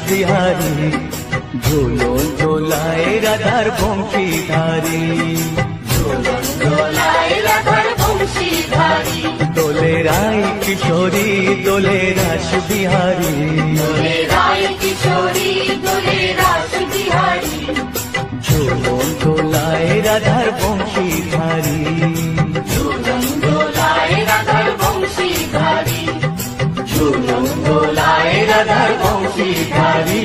बिहारी झूलों झोलाए राधार बंशीधारी झूलों झोलाए राधार बंशीधारी दोले राय किशोरी दोले रास बिहारी दोले राय किशोरी दोले रास बिहारी झूलों झोलाए राधार बंशीधारी झूलों झोलाए राधार बंशीधारी झूलों झोलाए राधार बंशीधारी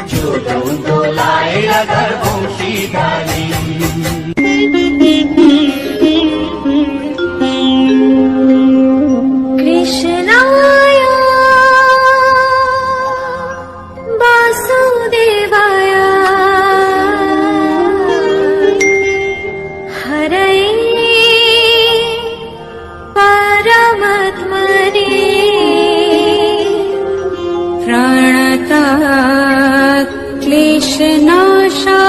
झूलों झोलाए राधार बंशीधारी कृष्णाय वासुदेवाय हरये परमात्मने प्रणतः क्लेशनाशाय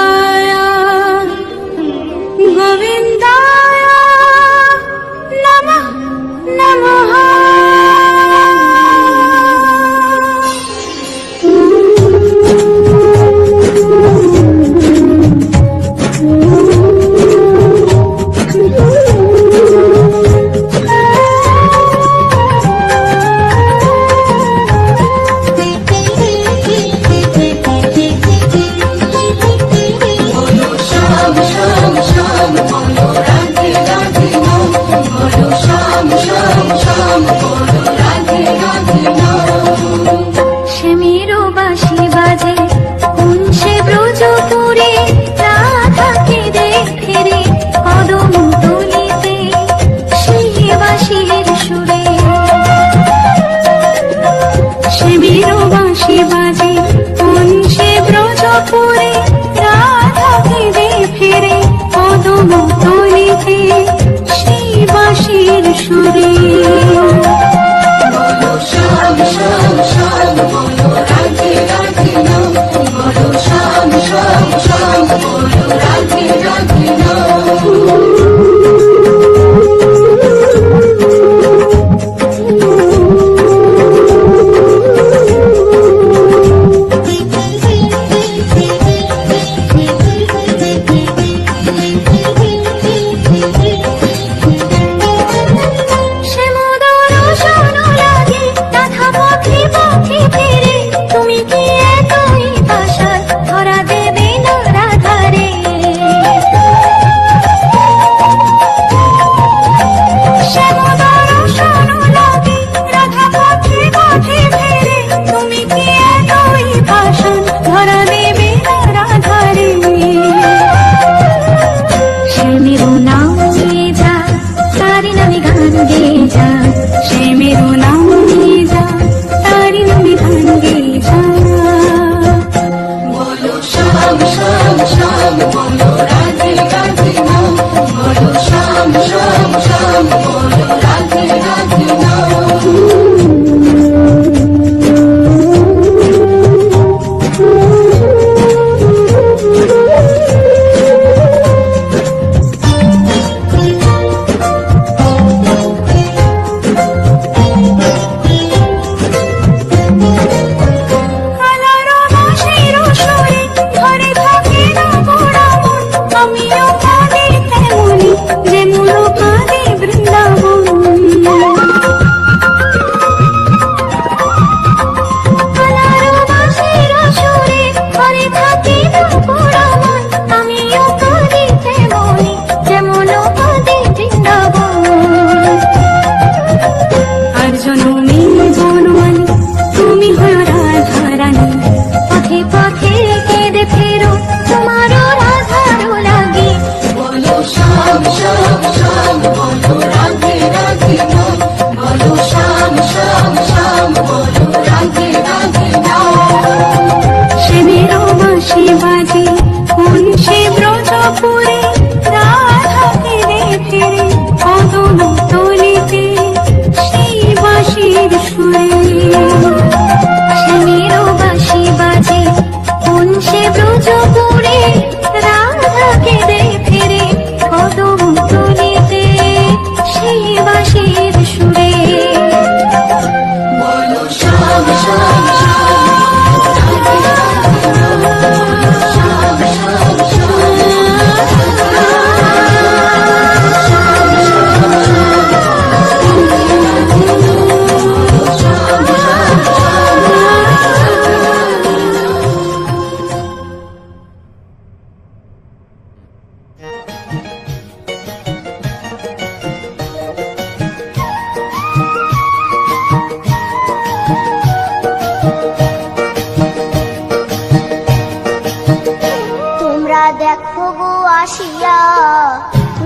আসিয়া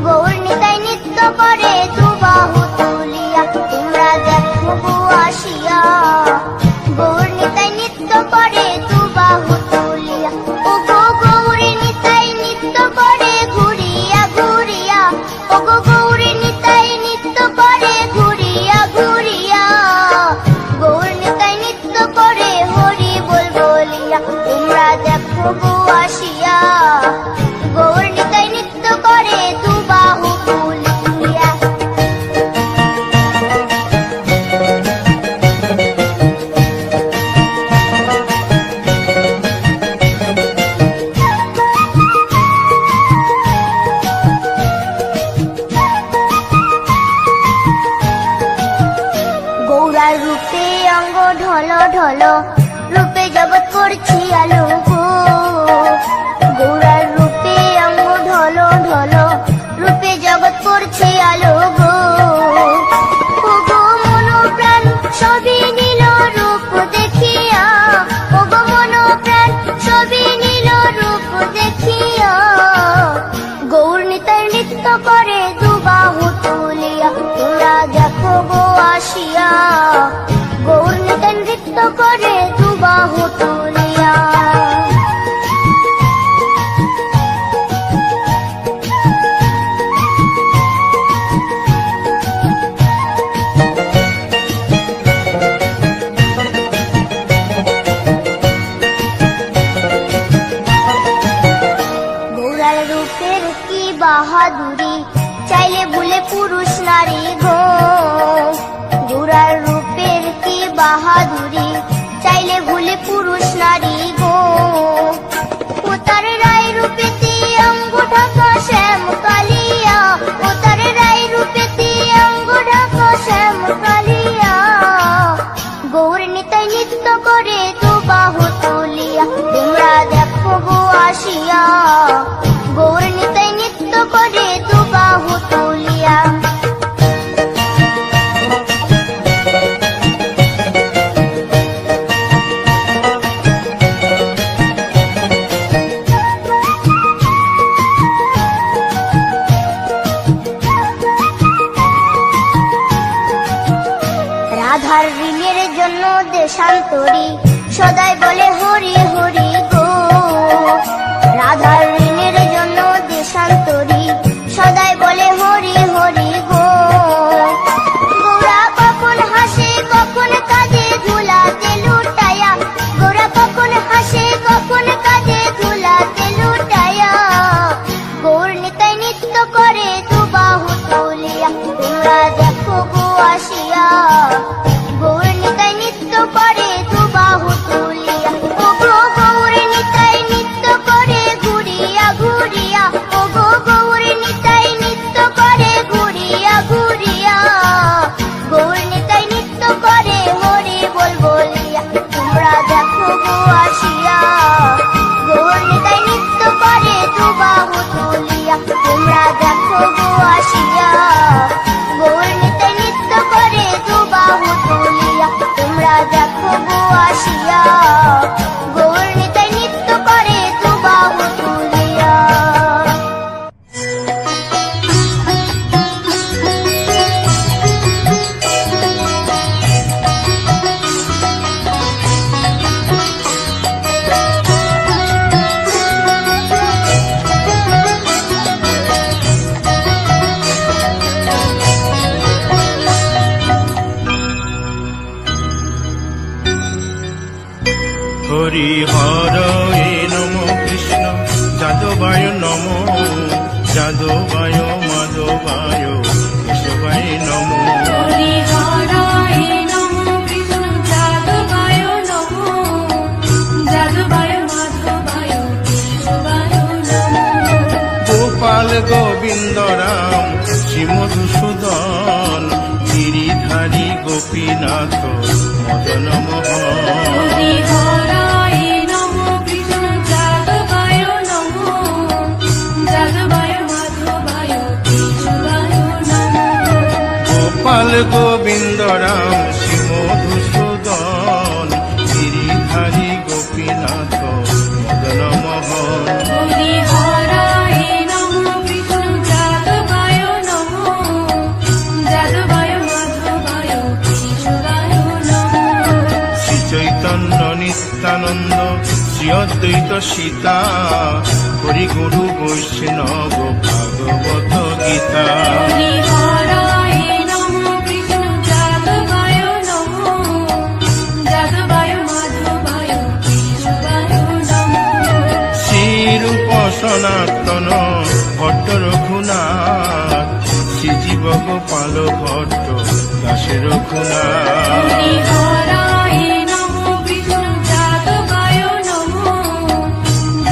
গৌর নিতাই নৃত্য করে দুবাহু তুলিয়া তোমরা দেখো গো আসিয়া গৌর নিতাই নৃত্য করে দুবাহু তুলিয়া ও গো গৌরী নিতাই নৃত্য করে ঘুরিয়া ঘুরিয়া ও গো গৌরী নিতাই নৃত্য করে ঘুরিয়া ঘুরিয়া গৌর নিতাই নৃত্য করে হরি বল বলিয়া তোমরা দেখো গো আসিয়া গৌর নিতাই নৃত্য করে দুবাহু তুলিয়া গৌরার রূপে অঙ্গ ঢল ঢল রূপে জগৎ করছি আলো গো গৌরার রূপে অঙ্গ ঢল ঢল রূপে জগৎ করছি আলো গো ও গো মন প্রাণ সবই নীল রূপ দেখিয়া ও গো মন প্রাণ সবই নীল রূপ দেখিয়া গৌর নিতাই নৃত্য করে দুবাহু তুলিয়া তোমরা দেখো গো আসিয়া গৌর নিতাই নৃত্য করে দুবাহু তুলিয়া গৌরার রূপের কি বাহাদুরি চাইলে ভুলে পুরুষ নারী গো গৌরার রূপের কি বাহাদুরি চাইলে ভুলে পুরুষ নারী গো ও তার রায় রূপেতে অঙ্গ ঢাকা শ্যাম কালিয়া ও তার রায় রূপেতে অঙ্গ ঢাকা শ্যাম কালিয়া গৌর নিতাই নৃত্য করে দুবাহু তুলিয়া তোমরা দেখো গো আসিয়া গৌর নিতাই নৃত্য করে দুবাহু তুলিয়া রাধার ঋণের জন্য দেশান্তরী সদাই বলে হরি হরি গো রাধার ঋণের জন্য দেশান্তরী সদাই বলে হরি হরি গো গোরা কখন হাসে কখন কাঁদে ধুলাতে লুটায়া গোরা কখন হাসে কখন কাঁদে ধুলাতে লুটায়া গৌর নিতাই নৃত্য করে দুবাহু তুলিয়া তোমরা দেখো গো আসিয়া গৌর নিতাই নৃত্য করে দুবাহু তুলিয়া ও গো গৌর নিতাই নৃত্য করে ঘুরিয়া ঘুরিয়া ও গো গৌর নিতাই নৃত্য করে ঘুরিয়া ঘুরিয়া গৌর নিতাই নৃত্য করে হরি বল বলিয়া তোমরা দেখো গো আসিয়া গৌর নিতাই নৃত্য করে দুবাহু তুলিয়া তোমরা দেখো গো আসিয়া গৌর নিতাই নৃত্য করে দুবাহু তুলিয়া তোমরা দেখো গো আসিয়া গৌর নিতাই নৃত্য করে দুবাহু তুলিয়া হরি হরয়ে নম কৃষ্ণ যাদবায় নম যাদবায় মাধবায় কেশবায় নম হরি হরায় নমঃ কৃষ্ণ যাদবায় নমঃ যাদবায় মাধবায় কেশবায় নমঃ গোপাল গোবিন্দ রাম শ্রী মধুসূদন গিরিধারী গোপীনাথ মদন মোহন হরি হরায় নমঃ কৃষ্ণ যাদবায় নমঃ যাদবায় মাধবায় কেশবায় নমঃ গোপাল গোবিন্দ রাম শ্রী মধুসূদন গিরিধারী গোপীনাথ মদন মোহন হরি হরায় নমঃ নিত্যানন্দ শ্রী অদ্বৈত সীতা হরি গুরু বৈষ্ণব ভাগবত গীতা। হরি হরায় নমঃ কৃষ্ণ যাদবায় নমঃ যাদবায় মাধবায় কেশবায় নমঃ। শ্রীরূপ সনাতন ভট্ট রঘুনাথ শ্রীজীব গোপাল ভট্ট দাসে রঘুনাথ। হরি হরায় নমঃ কৃষ্ণ যাদবায় নমঃ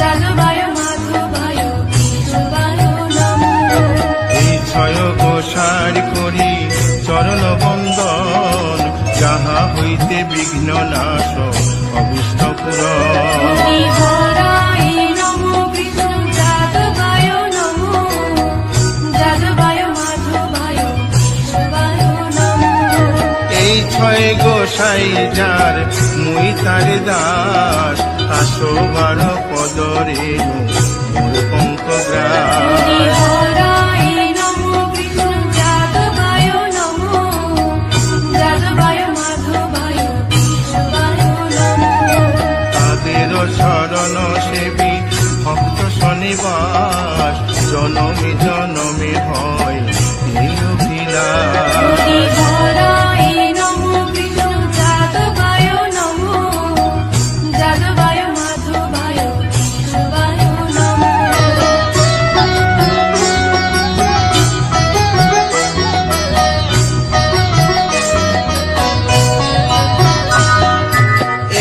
যাদবায় মাধবায় কেশবায় নমঃ। এই ছয় গোসার করি চরণ বন্দন যাহা হইতে বিঘ্ন নাশ অভীষ্ট পূরণ। হরি হরায় নমঃ কৃষ্ণ যাদবায় নমঃ যাদবায় মাধবায় কেশবায় নমঃ। এই ছয় গোসাই যার মুই তার দাস 112 পদরে মোর পঙ্কগ্রাস। হরি হরায় নমঃ কৃষ্ণ যাদবায় নমঃ যাদবায় মাধবায় কেশবায় নমঃ। তাদের শরণ সেবী ভক্ত শনিবাস জনমে জনমে হয় এই অভিলাষ। হরি হরায় নমঃ কৃষ্ণ যাদবায় নমঃ যাদবায় মাধবায় কেশবায় নমঃ।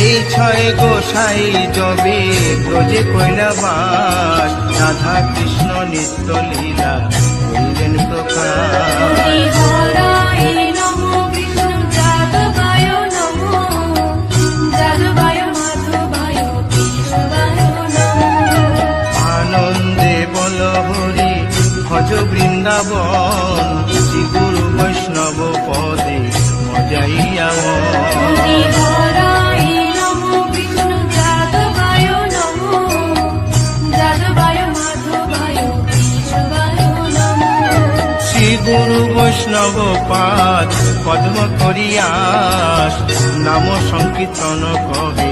এই ছয় গোসাই জবে ব্রজে কৈলাবাস রাধা কৃষ্ণ নিত্য লীলা করিলেন প্রকাশ। হরি হরায় নমঃ কৃষ্ণ যাদবায় নমঃ যাদবায় মাধবায় কেশবায় নমঃ। আনন্দে বল হরি ভজ বৃন্দাবন শ্রী গুরু বৈষ্ণব পদে মজাইয়া মন। হরি হরায় নমঃ কৃষ্ণ যাদবায় নমঃ যাদবায় মাধবায় কেশবায় নমঃ। শ্রী গুরু বৈষ্ণব পাদ পদ্ম করিয়াস নাম সংকীর্তন কহে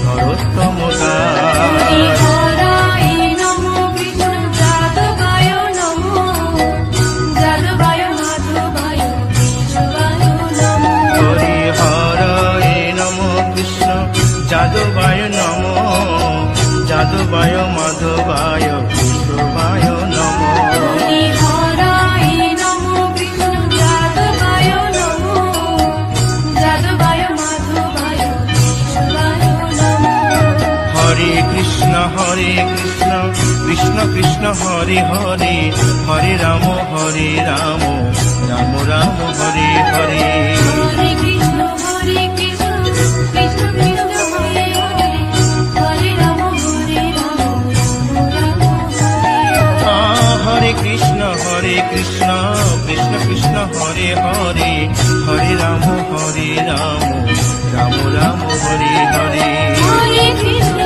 নরোত্তম দাস। হরি হরায় নমঃ কৃষ্ণ যাদবায় নমঃ যাদবায় মাধবায় কেশবায় নমঃ। হরি হরে নম কৃষ্ণ যাদবায় নম যাদবায় মাধবায় কেশবায় নম। হরি হরায় নমঃ কৃষ্ণ যাদবায় নমঃ যাদবায় মাধবায় কেশবায় নমঃ। হরে কৃষ্ণ কৃষ্ণ কৃষ্ণ হরে হরে হরে রাম রাম রাম হরে হরে। হরে কৃষ্ণ কৃষ্ণ কৃষ্ণ হরে হরে হরে রাম রাম হরে হরে। হরে কৃষ্ণ কৃষ্ণ কৃষ্ণ হরে হরে হরে রাম রাম রাম হরে হরে। হরে কৃষ্ণ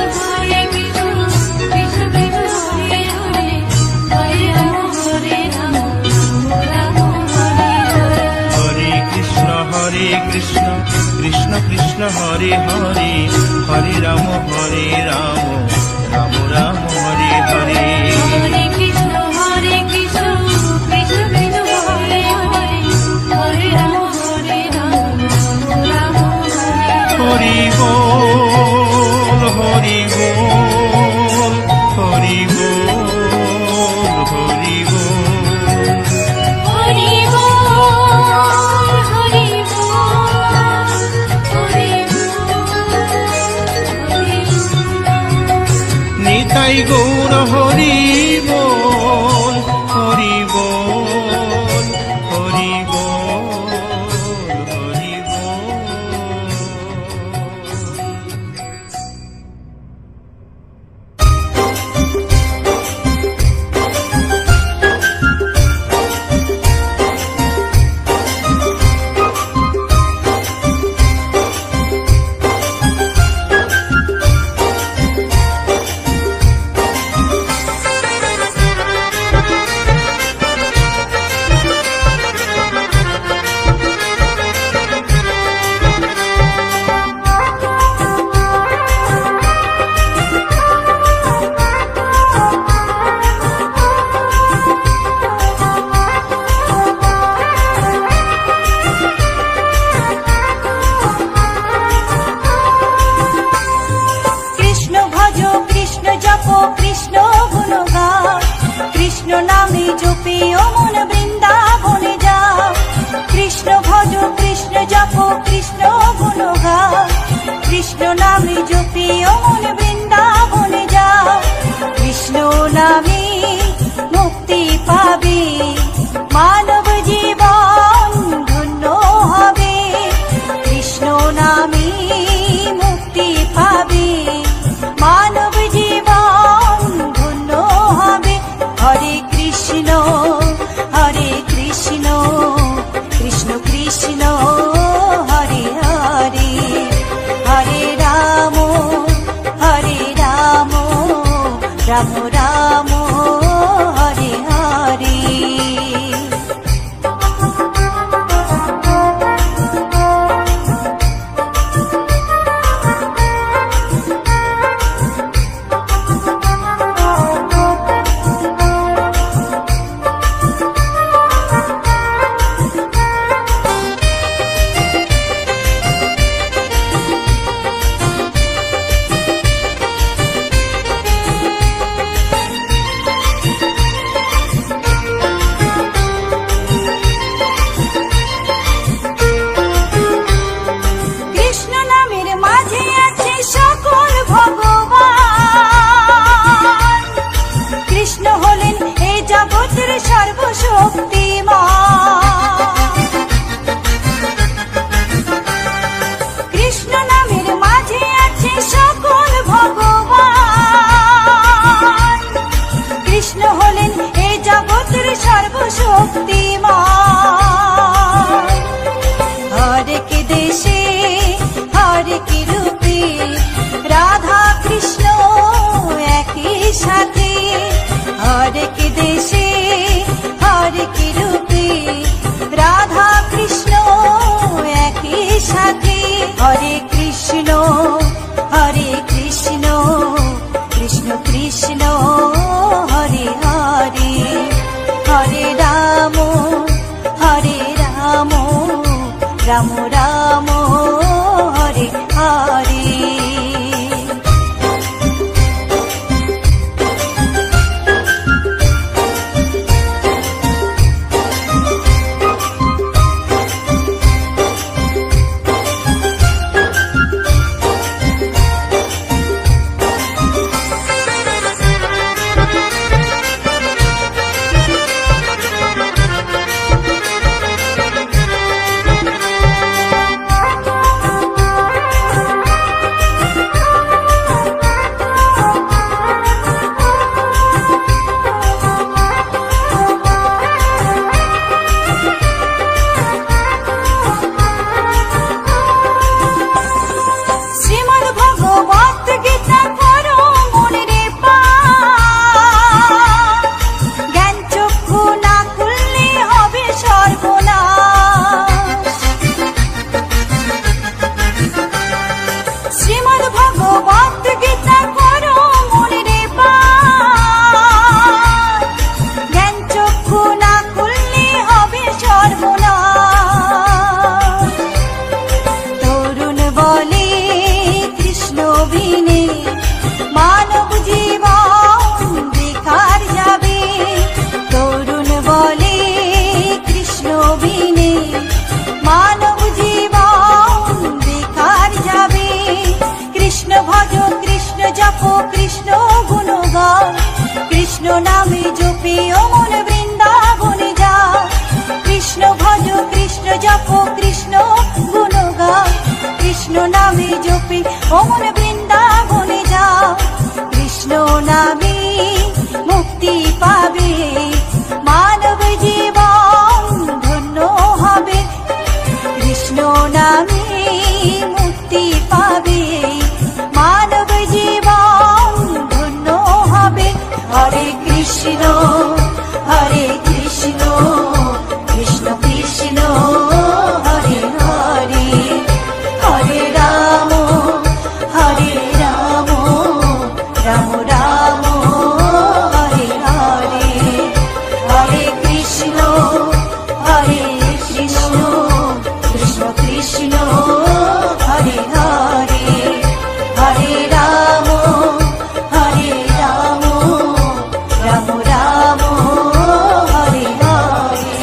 কৃষ্ণ কৃষ্ণ হরে হরে হরে রাম রাম হরে হরে। হরে কৃষ্ণ কৃষ্ণ কৃষ্ণ হরে হরে হরে রাম রাম রাম হরে হরে। হরে কৃষ্ণ কৃষ্ণ কৃষ্ণ হরে হরে হরে রাম রাম হরে হরে। হরি বল হরি বল হরি বল হরি বল। হরি বল হরি বল হরি বল। নিতাই গৌর হরি বল হরি বল হরি বল হরি বল। রাম রাম হরে হরে। রাম রাম হরে হরে। অমন বৃন্দাবনে যাও, কৃষ্ণ নামে মুক্তি পাবে, মানব জীবন ধন্য হবে। কৃষ্ণ নামে মুক্তি পাবে, মানব জীবন ধন্য হবে। হরে কৃষ্ণ হরে কৃষ্ণ কৃষ্ণ কৃষ্ণ হরে হরে, হরে রাম হরে রাম রাম রাম হরে হরে, হরে কৃষ্ণ হরে কৃষ্ণ কৃষ্ণ কৃষ্ণ হরে হরে, হরে রাম হরে রাম রাম রাম হরে হরে।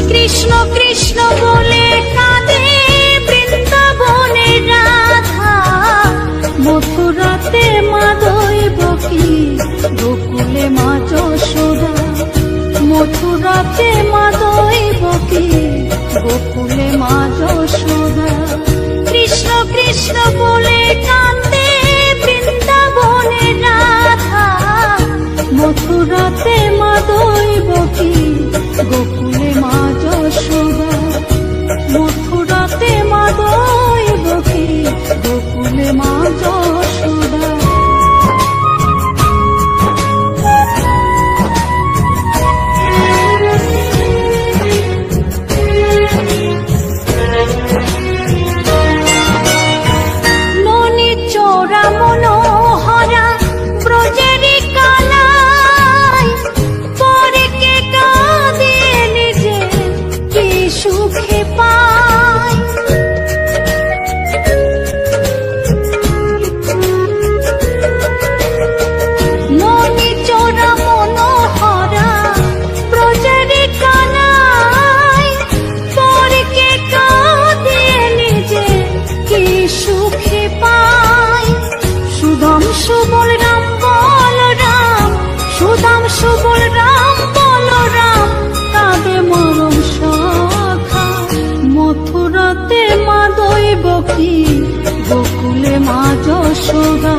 কৃষ্ণ কৃষ্ণ বলে কাঁদে বৃন্দাবনে রাধা, মথুরাতে মা দৈবকী, গোকুলে মা যশোদা। মথুরাতে মা দৈবকী, গোকুলে মা যশোদা। কৃষ্ণ কৃষ্ণ বলে কাঁদে গোকুলে মা যশোদা, মথুরাতে মা দৈবকী, গোকুলে মা যশোদা। ননি চোরা মনোহরা ব্রজেরি কানাই, পরে কে কাঁদিয়ে নিজে কি সুখে পায়। ননি চোরা মনোহরা ব্রজেরি কানাই, পরে কে কাঁদিয়ে নিজে কি সুখে পায়। সুদাম সুবল রাম বলরাম, সুদাম সুবল রাম বলরাম, তাদের মরম সখা। মথুরাতে মা দৈবকী, গোকুলে মা যশোদা,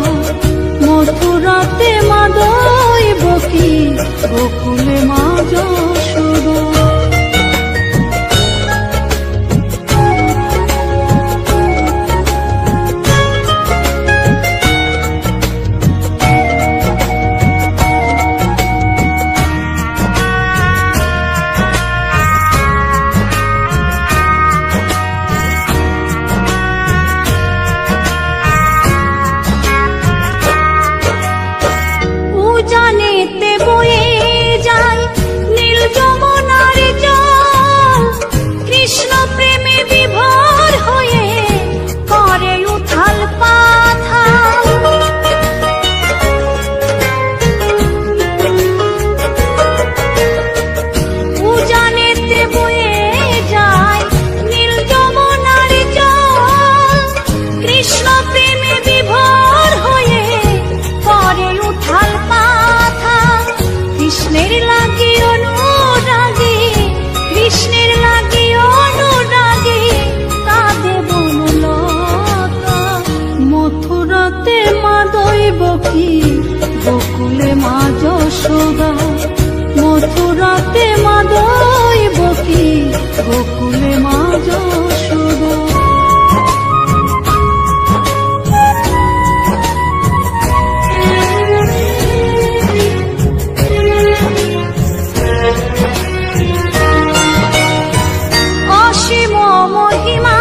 মথুরাতে মা দৈবকী, গোকুলে মা যশোদা। উজানেতে বয়ে যায় নীল যমুনার জল, কৃষ্ণ প্রেমে বিভোর হয়ে করে উথাল পাথাল। উজানেতে বয়ে যায় নীল যমুনার জল, কৃষ্ণ প্রেমে বিভোর হয়ে করে উথাল পাথাল। কৃষ্ণের লাগি অনুরাগী, কৃষ্ণের লাগি অনুরাগী, কাঁদে বনলতা। মথুরাতে মা দৈবকী, গোকুলে মা যশোদা, মথুরাতে মা দৈবকী, গোকুলে মা যশোদা। অসীম মহিমা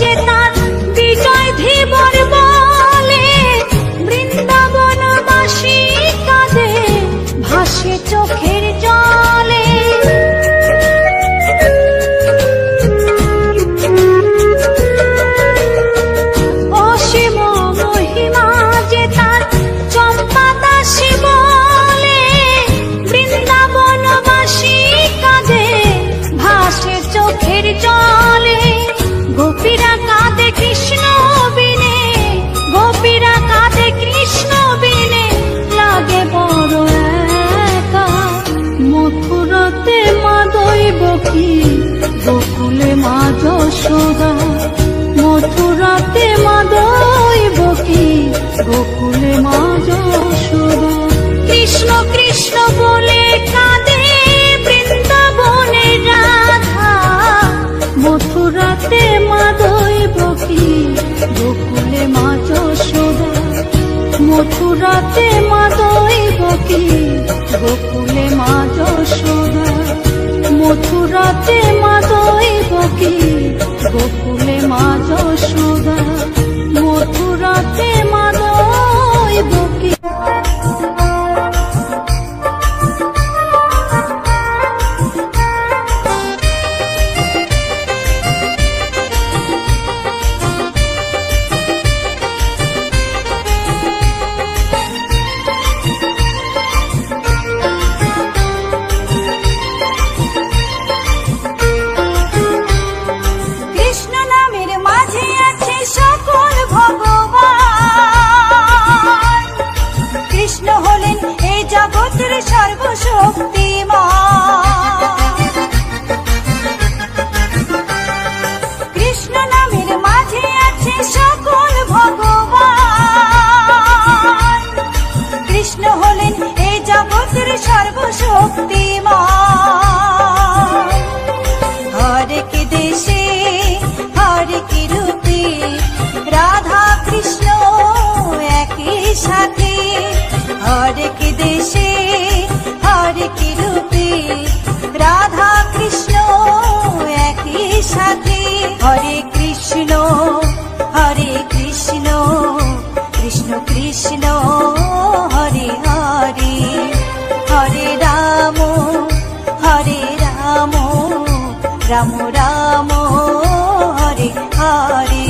যে তার বিজয় ধীবর বলে, বৃন্দাবনবাসী কাঁদে ভাসে চোখের জলে। অসীম মহিমা যে তার চম্পা দাসী বলে, বৃন্দাবনবাসী কাঁদে ভাসে চোখের জলে। গোপীরা কাঁদে কৃষ্ণ বিনে, গোপীরা কাঁদে কৃষ্ণ বিনে, লাগে বড় একা। মথুরাতে মা দৈবকী, গোকুলে মা যশোদা, মথুরাতে মা দৈবকী, গোকুলে মা যশোদা। কৃষ্ণ কৃষ্ণ বলে কাঁদে বৃন্দাবনের রাধা, মথুরাতে মা দৈবকী, গোকুলে মা যশোদা, মথুরাতে মা দৈবকী, গোকুলে মা যশোদা, মথুরাতে মা দৈবকী, গোকুলে মা যশোদা, মথুরাতে মা দৈবকী। কৃষ্ণ নামের মাঝে আছে সকল ভগবান, কৃষ্ণ হলেন এই জগতের সর্বশক্তিমান। কৃষ্ণ নামের মাঝে আছে সকল ভগবান, কৃষ্ণ হলেন এই জগতের সর্বশক্তিমান। হরে কৃষ্ণ কৃষ্ণ কৃষ্ণ হরে হরে, হরে রাম রাম রাম হরে হরে।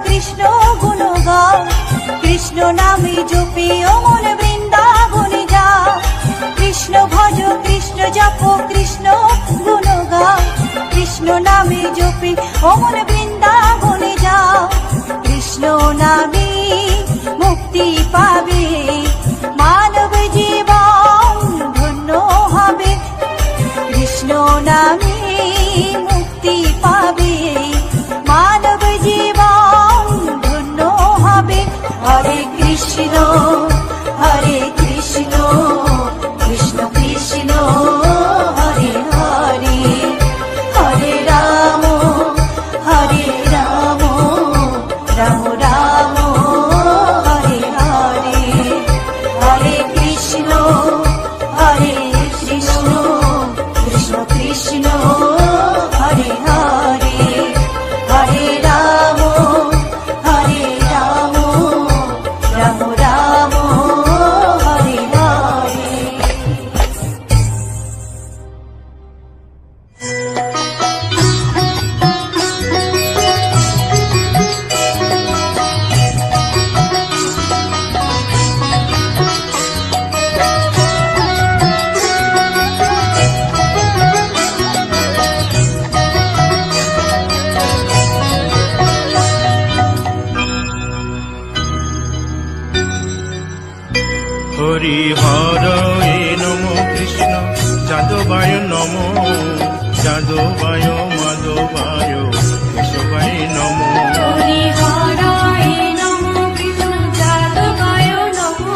কৃষ্ণ গুণ গাও, কৃষ্ণ নামে জপে অমন বৃন্দাবনে যাও। কৃষ্ণ ভজ কৃষ্ণ জপ কৃষ্ণ গুণ গাও, কৃষ্ণ নামে জপে অমন বৃন্দাবনে যাও। কৃষ্ণ নামে মুক্তি পাবে, মানব জীবন ধন্য হবে। কৃষ্ণ নামে মুক্তি পাবে, মানব জীবন ধন্য হবে। হরে কৃষ্ণ কৃষ্ণ কৃষ্ণ হরে হরে, হরে রাম রাম রাম হরে হরে, হরে কৃষ্ণ কৃষ্ণ কৃষ্ণ হরে হরে, হরে রাম রাম রাম হরে হরে। হরি হরে নম কৃষ্ণ যাদবায় নম, যাদবায় মাধবায় কেশবায় নম। হরি হরায় নমঃ কৃষ্ণ যাদবায় নমঃ,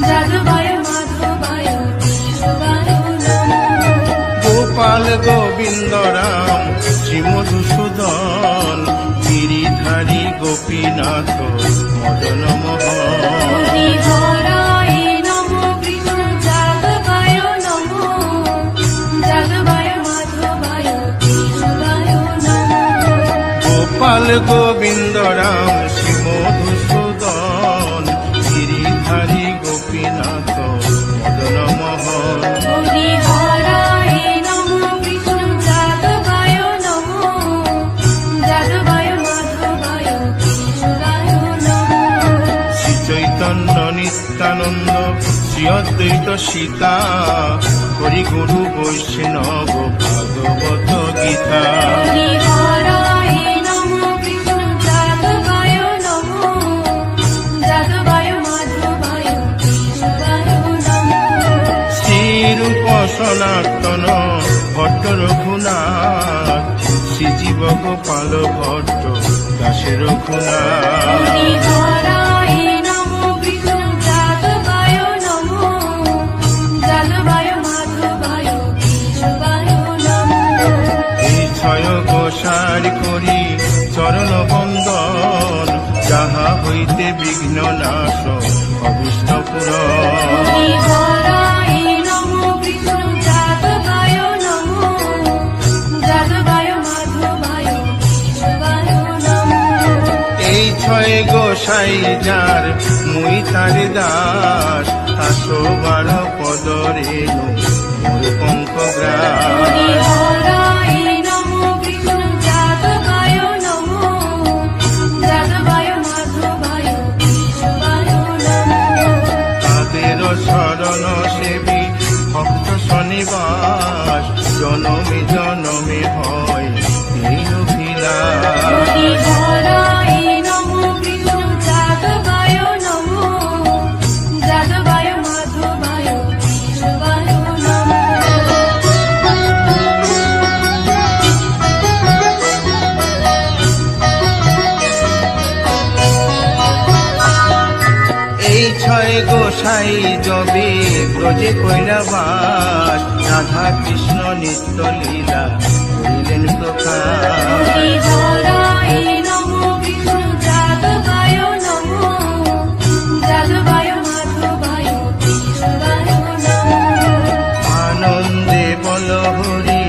যাদবায় মাধবায় কেশবায় নমঃ। গোপাল গোবিন্দ রাম শ্রী মধুসূদন, গিরিধারী গোপীনাথ মদন মোহন। হরি হরায় নমঃ কৃষ্ণ যাদবায় নমঃ, যাদবায় মাধবায় কেশবায় নমঃ। গোপাল গোবিন্দ রাম শ্রী মধুসূদন, গিরিধারী গোপীনাথ মদন মোহন। হরি হরায় নমঃ কৃষ্ণ যাদবায় নমঃ, যাদবায় মাধবায় কেশবায় নমঃ। শ্রী চৈতন্য নিত্যানন্দ শ্রী অদ্বৈত সীতা, হরি গুরু বৈষ্ণব ভাগবত গীতা। হরি হরায় নমঃ কৃষ্ণ যাদবায় নমঃ, যাদবায় মাধবায় কেশবায় নমঃ। শ্রীরূপ সনাতন ভট্ট রঘুনাথ, শ্রীজীব গোপাল ভট্ট দাসে রঘুনাথ। হরি হরায় নমঃ কৃষ্ণ যাদবায় নমঃ, যাদবায় মাধবায় কেশবায় নমঃ। অপসার করি চরণ বন্দন, যাহা হইতে বিঘ্ন নাশ অভিষ্ট পুরন। হরিহরায় নমো কৃষ্ণ যাদবায় নমো, যাদবায় মাধবায় কেশবায় নমো। এই ছয় গোসাই যার মুই তার দাস, 112 পদরে মোর পঙ্কগ্রাস। হরিহরায় নমো কৃষ্ণ যাদবায় নমো, যাদবায় মাধবায় কেশবায় নমো। তাদের শরণ সেবী ভক্ত শনিবাস, জনমে জনমে হয় এই অভিলাষ। হরিহরায় নমো কৃষ্ণ যাদবায় নমো, যাদবায় মাধবায় কেশবায় নমো। এই ছয় গোসাই যবে ব্রজে কৈলাবাস, রাধা কৃষ্ণ নিত্য লীলা করিলেন প্রকাশ। হরিহরায় নমো কৃষ্ণ যাদবায় নমো, যাদবায় মাধবায় কেশবায় নমো। আনন্দে বল হরি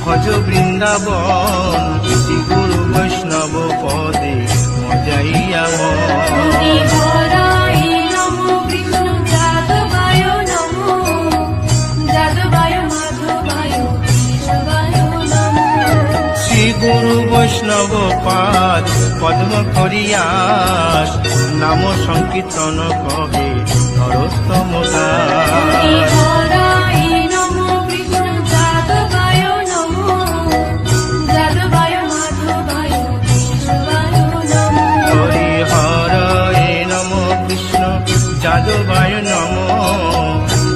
ভজ বৃন্দাবন, শ্রী গুরু বৈষ্ণব পদে মজাইয়া মন। হরিহরায় নমো কৃষ্ণ যাদবায় নমো, যাদবায় মাধবায় কেশবায় নমো। শ্রী গুরু বৈষ্ণব পাদ পদ্ম করিয়াস, নাম সংকীর্তন কবে নরোত্তম দাস। হরিহরায় নমো কৃষ্ণ যাদবায় নমো, যাদবায় মাধবায় কেশবায় নমো। হরিহরায় নম কৃষ্ণ যাদবায় নম,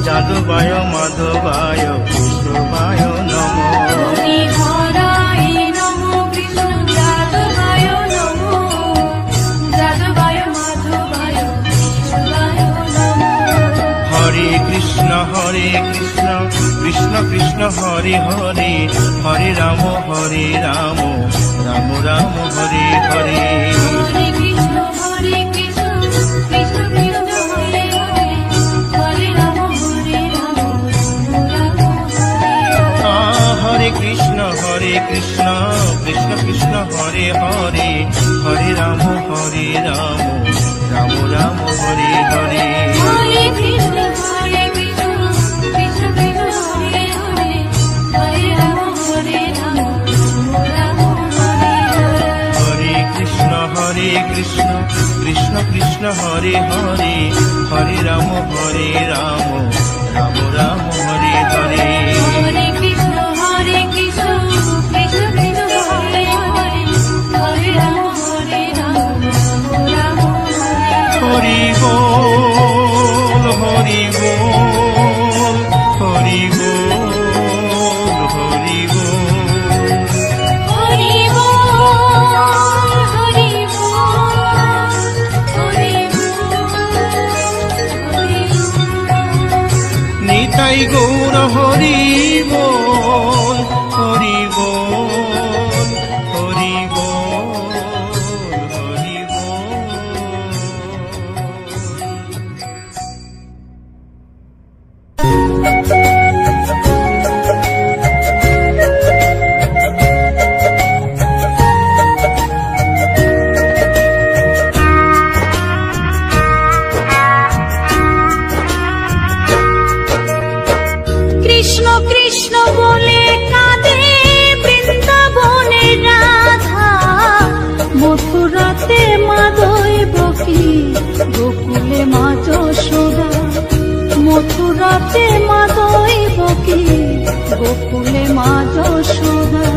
যাদবায় মাধবায় কেশবায় নম। হরিহরায় নমো কৃষ্ণ যাদবায় নমো, যাদবায় মাধবায় কেশবায় নমো। হরে কৃষ্ণ কৃষ্ণ কৃষ্ণ হরে হরে, হরে রাম রাম রাম হরে হরে। হরে কৃষ্ণ কৃষ্ণ কৃষ্ণ হরে হরে, হরে রাম রাম হরে হরে। হরে কৃষ্ণ কৃষ্ণ কৃষ্ণ হরে হরে, হরে রাম রাম রাম হরে হরে। হরে কৃষ্ণ কৃষ্ণ কৃষ্ণ হরে হরে, হরে রাম রাম হরে হরে। হরে কৃষ্ণ কৃষ্ণ কৃষ্ণ হরে হরে, হরে রাম রাম রাম হরে হরে। হরে কৃষ্ণ কৃষ্ণ কৃষ্ণ হরে হরে, হরে রাম রাম হরে হরে। হরি বল হরি বল হরি বল হরি বল। হরি বল হরি বল হরি বল হরি বল। নিতাই গৌর হরি বল হরি বল হরি বল হরি কৃষ্ণ কৃষ্ণ বলে কাঁদে বৃন্দাবনে রাধা, মথুরাতে মা দৈবকী, গোকুলে মা যশোদা। মথুরাতে মা দৈবকী, গোকুলে মা যশোদা।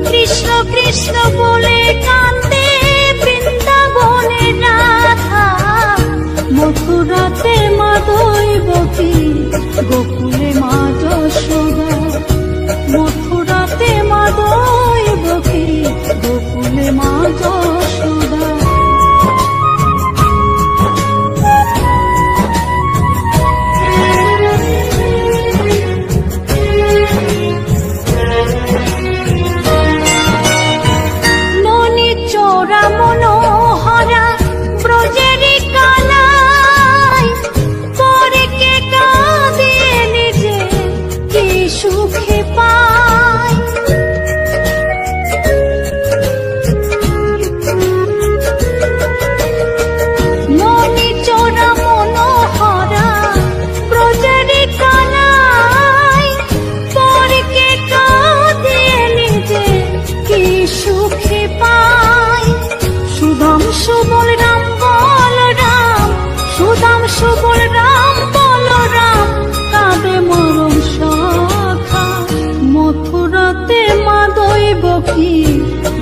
কৃষ্ণ কৃষ্ণ বলে কাঁদে বৃন্দাবনে রাধা, মথুরাতে মা দৈবকী, গোকুলে মা যশোদা। মথুরাতে মা দৈবকী, গোকুলে মা যশোদা।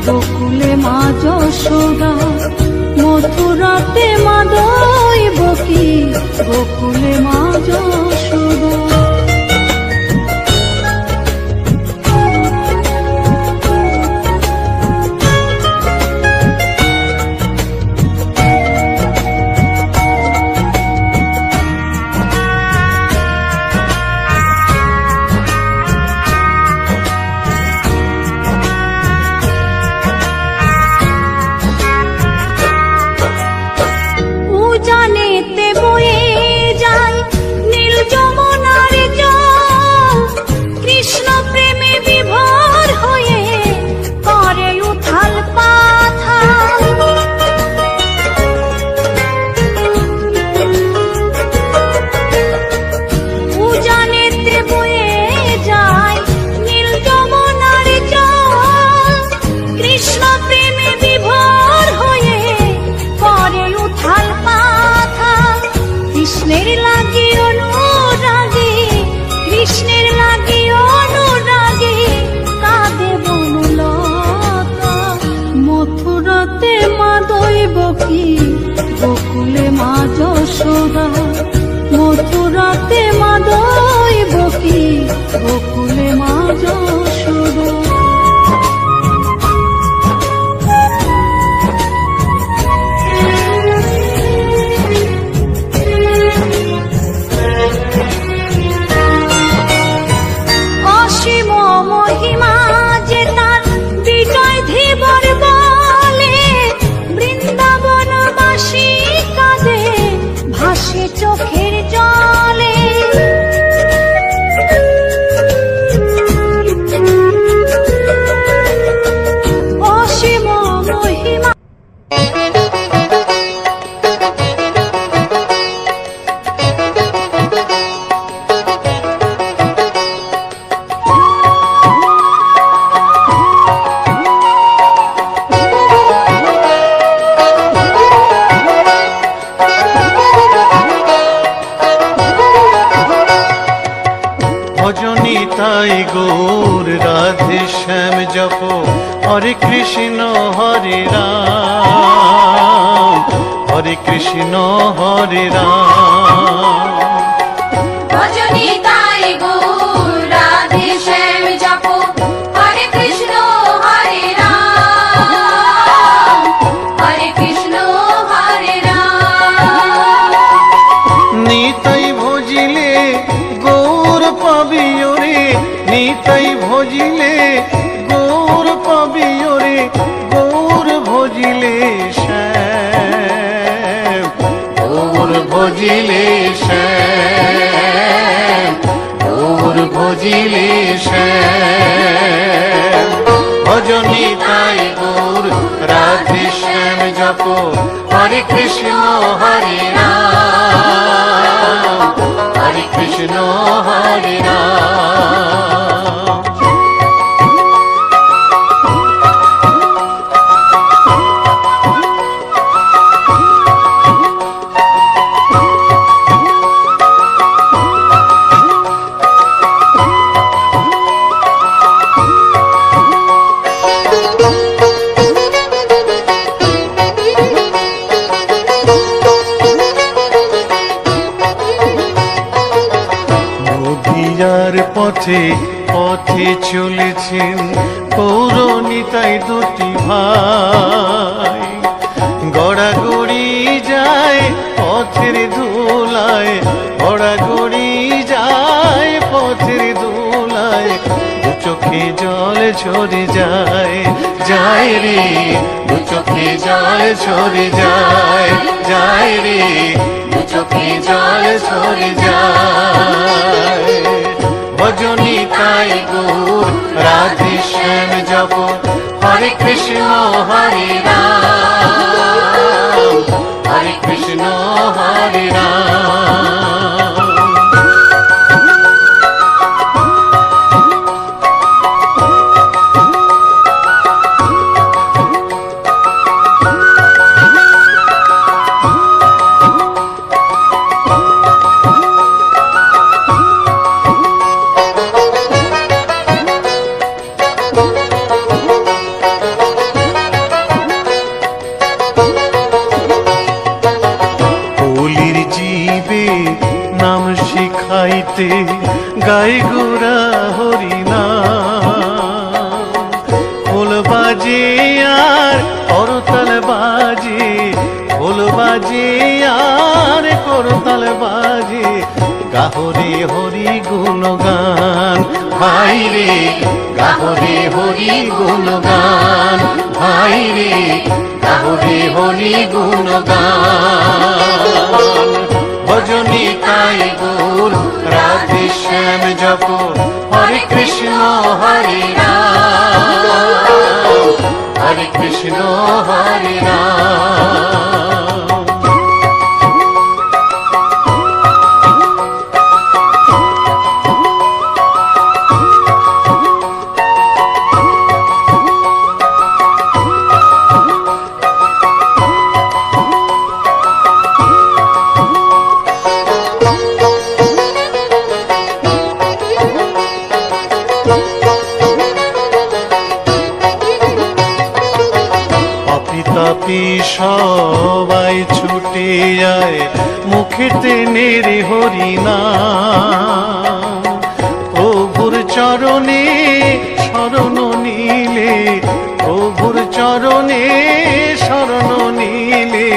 গোকুলে মা যশোদা, মথুরাতে মা দৈবকী, গোকুলে মা যশোদা। উজানেতে বয়ে যায় নীল যমুনার জল, কৃষ্ণ প্রেমে বিভোর হয়ে করে উথাল পাথাল। উজানেতে বয়ে যায় নীল যমুনার জল, কৃষ্ণ প্রেমে বিভোর হয়ে করে উথাল পাথাল। কৃষ্ণের লাগি অনুরাগী, কৃষ্ণের লাগি অনুরাগী, কাঁদে বনলতা। মথুরাতে মা দৈবকী, গোকুলে মা যশোদা, মথুরাতে মা দৈবকী, গোকুলে মা যশোদা। অসীম মহিমা যে তার বিজয় ধীবর বলে, বৃন্দাবনবাসী কাঁদে ভাসে চোখের জলে। অসীম মহিমা ভজনী তাই গৌর রাধে শ্যাম জপ, হরে কৃষ্ণ হরে রাম, হরে কৃষ্ণ হরে রাম। ভজনী তাই গৌর রাধে শ্যাম জপ, হরে কৃষ্ণ হরে রাম, হরে কৃষ্ণ হরে রাম। নিতাই ভজিলে গৌর পাবিও রে, নিতাই ভজিলে গৌর পাবিও রে, গৌর ভজিলে শ্যাম, গৌর ভজিলে শ্যাম, গৌর ভজিলে শ্যাম। ভজনী তাই গৌর রাধে শ্যাম জপ, হরে কৃষ্ণ হরে রাম, হরে কৃষ্ণ হরে রাম। নদিয়ার পথে পথে চলেছেন পৌরনিতাই দুটি ভাই, গড়াগড়ি যায় পথের ধুলায়, গড়াগড়ি যায় পথের ধুলায়, দু চোখে জল ঝরে যায়, যায় রে, দু চোখে জল ঝরে যায়, যায় রে, দু চোখে জল ঝরে যায়। ভজনী তাই গৌর রাধে শ্যাম জপ, হরে কৃষ্ণ হরে রাম, হরে কৃষ্ণ হরে রাম। পথে গাই গোরা হরিনাম। খোল বাজে আর করতাল বাজে, খোল বাজে আর করতাল বাজে, গাহরে হরি গুণগান ভাই রে, গাহরে হরি গুণগান ভাই রে, গাহরে হরি গুণগান। ভজনী তাই গুর রাধে শ্যাম জপ, হরে কৃষ্ণ হরে রাম, হরে কৃষ্ণ হরে রাম। তাপি সবাই ছুটে যায় মুখেতে নেড়ে হরিনাম। প্রভুর চরণে শরণ নিলে, প্রভুর চরণে শরণ নিলে,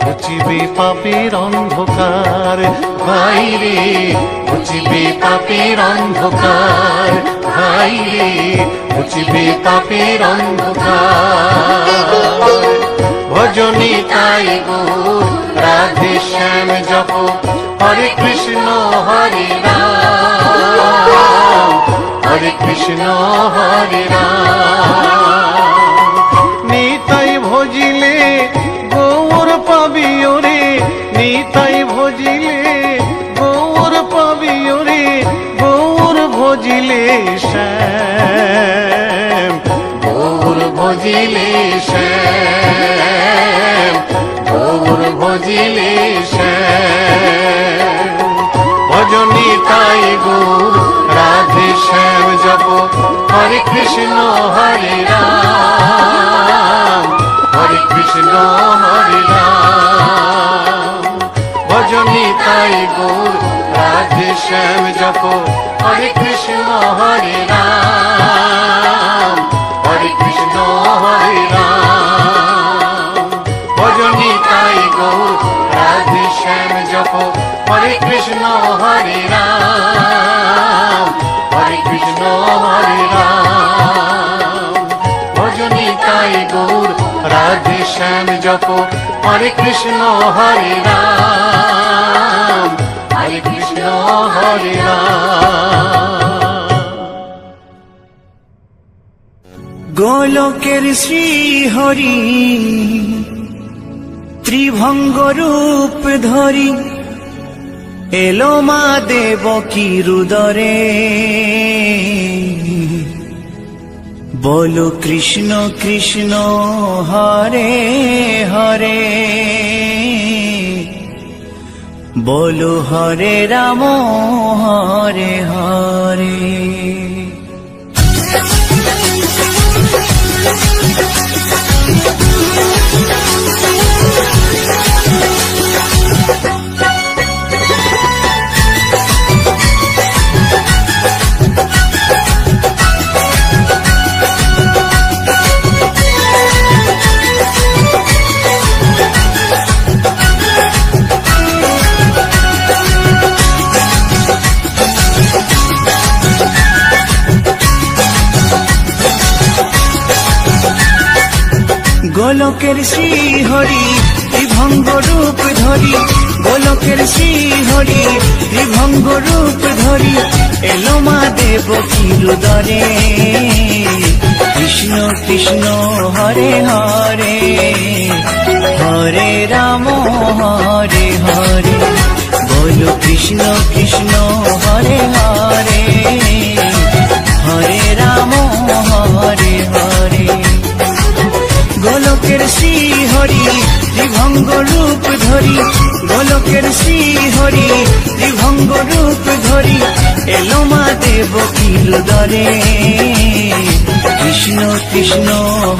ঘুচিবে পাপের অন্ধকার ভাই রে, ঘুচিবে পাপের অন্ধকার ভাই রে, ঘুচিবে পাপের অন্ধকার। ভজনী তাই গুর রাধে শ্যাম জপ, হরে কৃষ্ণ হরে রাম, হরে কৃষ্ণ হরে রাম। নিতাই ভজিলে গৌর পাবি ওরে, নিতাই ভজিলে গৌর পাবি ওরে, গৌর ভজিলে শ্যাম, গৌর ভজিলে শ্যাম, গৌর ভজিলে শ্যাম। ভজনী তাই গুর রাধে শ্যাম জপ, হরে কৃষ্ণ হরে রাম, হরে কৃষ্ণ হরে রাম। ভজনী তাই গুর রাধে শ্যাম জপ, হরে কৃষ্ণ হরে রাম, হরে কৃষ্ণ হরে রাম। ভজনী তাই গৌর রাধে শ্যাম জপ, হরে কৃষ্ণ হরে রাম, হরে কৃষ্ণ হরে রাম। ভজনী তাই গৌর রাধে শ্যাম জপ, হরে কৃষ্ণ হরে রাম, হরে কৃষ্ণ হরে রাম। গোলকের শ্রী হরি ত্রিভঙ্গ রূপ ধরি, এলো মা দেবকী রুদরে। বলো কৃষ্ণ কৃষ্ণ হরে হরে, বলো হরে রাম হরে হরে। গোলকের শ্রী হরি ত্রিভঙ্গ রূপ ধরি, গোলকের শ্রী হরি ত্রিভঙ্গ রূপ ধরি, এলো মা দেবকী রুদরে। কৃষ্ণ কৃষ্ণ হরে হরে, হরে রাম হরে হরে। বলো কৃষ্ণ কৃষ্ণ হরে হরে, হরে রাম হরে হরে। গোলকের শ্রী হরি ত্রিভঙ্গ রূপ ধরি, গোলকের শ্রী হরি ত্রিভঙ্গ রূপ ধরি, এলো মা দেবকী রুদরে। কৃষ্ণ কৃষ্ণ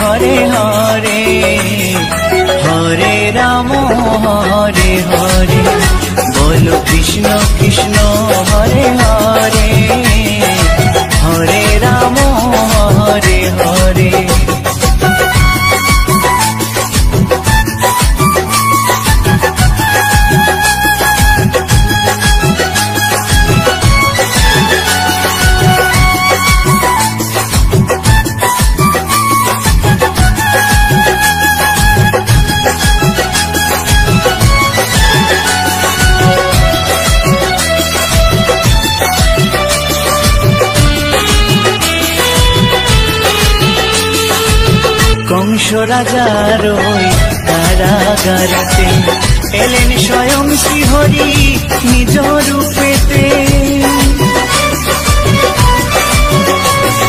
হরে হরে, হরে রাম হরে হরে। बोलो कृष्ण कृष्ण हरे हरे हरे राम हरे हरे। কংস রাজার ওই কারাগারেতে এলেন স্বয়ং শ্রীহরি নিজ রূপেতে।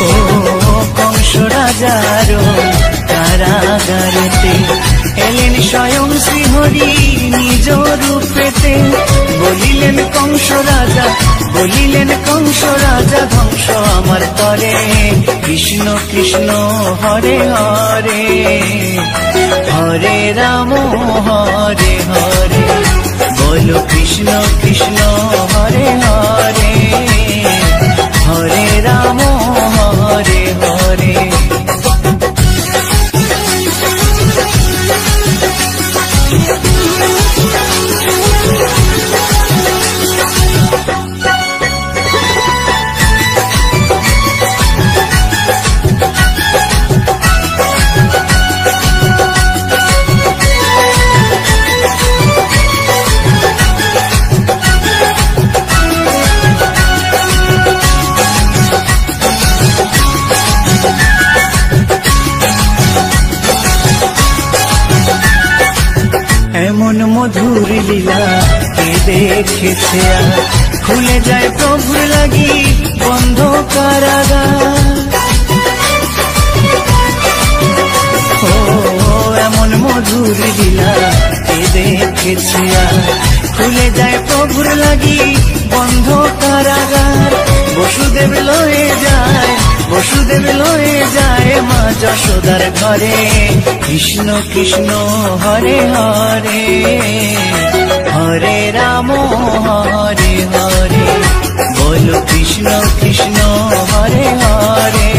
ও কংস রাজার ওই কারাগারেতে এলেন স্বয়ং শ্রীহরি নিজ রূপেতে। বলিলেন কংস রাজা, বলিলেন কংস রাজা ধ্বংস আমার করে। কৃষ্ণ কৃষ্ণ হরে হরে হরে রাম হরে হরে। বলো কৃষ্ণ কৃষ্ণ হরে হরে হরে রাম হরে হরে। এমন মধুর লীলা কে দেখেছে আর, খুলে যায় প্রভুর লাগি বন্ধ কারাগার। ও এমন মধুর লীলা কে দেখেছে আর, খুলে যায় প্রভুর লাগি বন্ধ কারাগার। বসুদেব লয়ে যায়, বসুদেব লয়ে যায় মা যশোদার ঘরে। কৃষ্ণ কৃষ্ণ হরে হরে হরে রাম হরে হরে। বলো কৃষ্ণ কৃষ্ণ হরে হরে